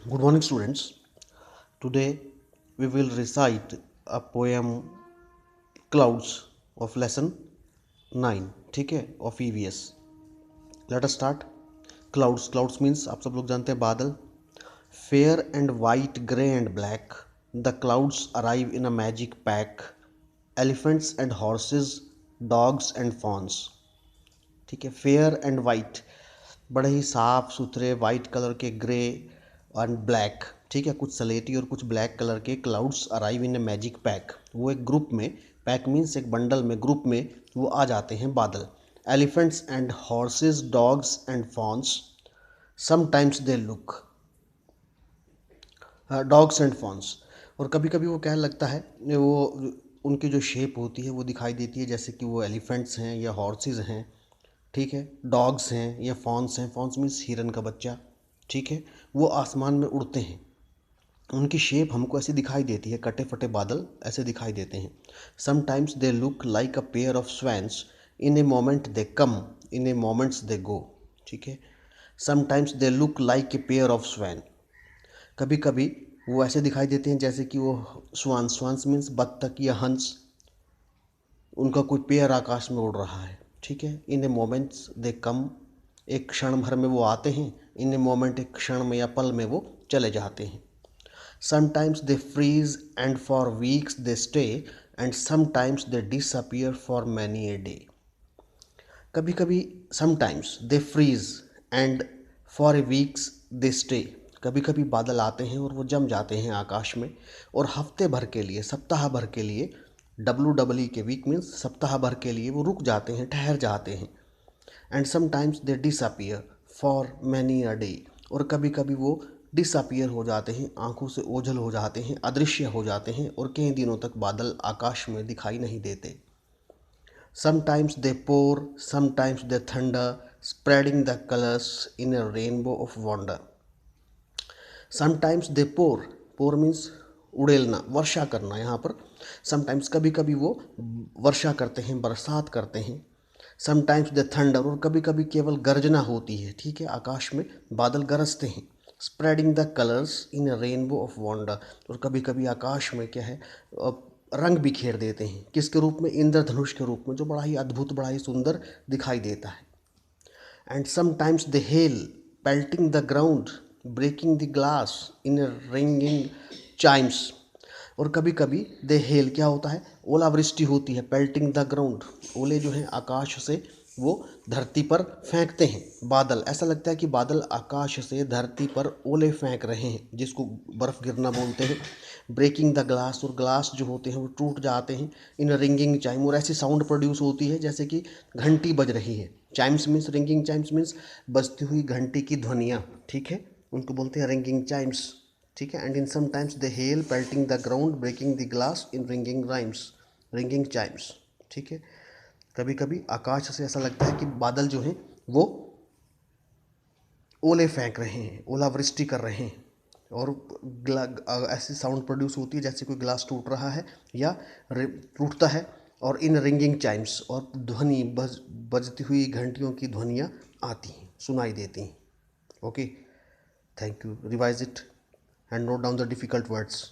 Good morning, students. Today we will recite a poem Clouds of lesson 9, ठीक है, of EVS. Let us start. Clouds means आप सब लोग जानते हैं बादल. Fair and white, grey and black. The clouds arrive in a magic pack. Elephants and horses, dogs and fawns. ठीक है, फेयर एंड वाइट, बड़े ही साफ सुथरे वाइट कलर के, ग्रे एंड ब्लैक, ठीक है, कुछ सलेटी और कुछ ब्लैक कलर के clouds arrive in a magic pack. वो एक ग्रुप में, पैक मीन्स एक बंडल में, ग्रुप में वो आ जाते हैं बादल. Elephants and horses, dogs and fawns, sometimes they look, dogs and fawns. और कभी कभी वो क्या लगता है, वो उनकी जो शेप होती है वो दिखाई देती है, जैसे कि वो एलिफेंट्स हैं या हॉर्सेस हैं, ठीक है, डॉग्स हैं या फॉन्स हैं. फॉन्स मीन्स हिरन का बच्चा, ठीक है. वो आसमान में उड़ते हैं, उनकी शेप हमको ऐसी दिखाई देती है, कटे फटे बादल ऐसे दिखाई देते हैं. Sometimes they look like a pair of swans, in a moment they come, in a moments they go, ठीक है. Sometimes they look like a pair of swan, कभी कभी वो ऐसे दिखाई देते हैं जैसे कि वो स्वान्स मीन्स बत्तख या हंस, उनका कोई पेयर आकाश में उड़ रहा है, ठीक है. इन ए मोमेंट्स दे कम, एक क्षण भर में वो आते हैं. इन ए मोमेंट, एक क्षण में या पल में वो चले जाते हैं. Sometimes they freeze and for weeks they stay, and sometimes they disappear for many a day. कभी कभी sometimes they freeze and for a weeks they stay, कभी कभी बादल आते हैं और वो जम जाते हैं आकाश में, और हफ्ते भर के लिए, सप्ताह भर के लिए, WEE के, वीक मीन्स सप्ताह भर के लिए वो रुक जाते हैं, ठहर जाते हैं. And sometimes they disappear for many a day, और कभी कभी वो डिसअपियर हो जाते हैं, आंखों से ओझल हो जाते हैं, अदृश्य हो जाते हैं, और कई दिनों तक बादल आकाश में दिखाई नहीं देते. Sometimes they pour, sometimes they thunder, spreading the colors in a rainbow of wonder. Sometimes they pour means उड़ेलना, वर्षा करना यहाँ पर. समटाइम्स कभी कभी वो वर्षा करते हैं, बरसात करते हैं. समटाइम्स दे थंडर, और कभी कभी केवल गर्जना होती है, ठीक है, आकाश में बादल गरजते हैं. Spreading the colours in a rainbow of wonder, और कभी कभी आकाश में क्या है, रंग बिखेर देते हैं, किसके रूप में, इंद्रधनुष के रूप में, जो बड़ा ही अद्भुत, बड़ा ही सुंदर दिखाई देता है. And sometimes the hail pelting the ground, breaking the glass in ringing chimes, और कभी कभी दे हेल क्या होता है, ओलावृष्टि होती है. पेल्टिंग द ग्राउंड, ओले जो हैं आकाश से वो धरती पर फेंकते हैं. बादल, ऐसा लगता है कि बादल आकाश से धरती पर ओले फेंक रहे हैं, जिसको बर्फ़ गिरना बोलते हैं. ब्रेकिंग द ग्लास, और ग्लास जो होते हैं वो टूट जाते हैं. इन रिंगिंग चाइम, और ऐसी साउंड प्रोड्यूस होती है जैसे कि घंटी बज रही है. Chimes means, ringing Chimes means बजती हुई घंटी की ध्वनियाँ, ठीक है, उनको बोलते हैं रिंगिंग चाइम्स, ठीक है. And in sometimes the hail pelting the ground, breaking the glass in ringing rhymes, ringing chimes, ठीक है. कभी कभी आकाश से ऐसा लगता है कि बादल जो हैं वो ओले फेंक रहे हैं, ओलावृष्टि कर रहे हैं, और ऐसी साउंड प्रोड्यूस होती है जैसे कोई ग्लास टूट रहा है या टूटता है. और इन रिंगिंग चाइम्स, और ध्वनि, बजती हुई घंटियों की ध्वनियाँ आती हैं, सुनाई देती हैं. Okay, thank you. Revise it and note down the difficult words.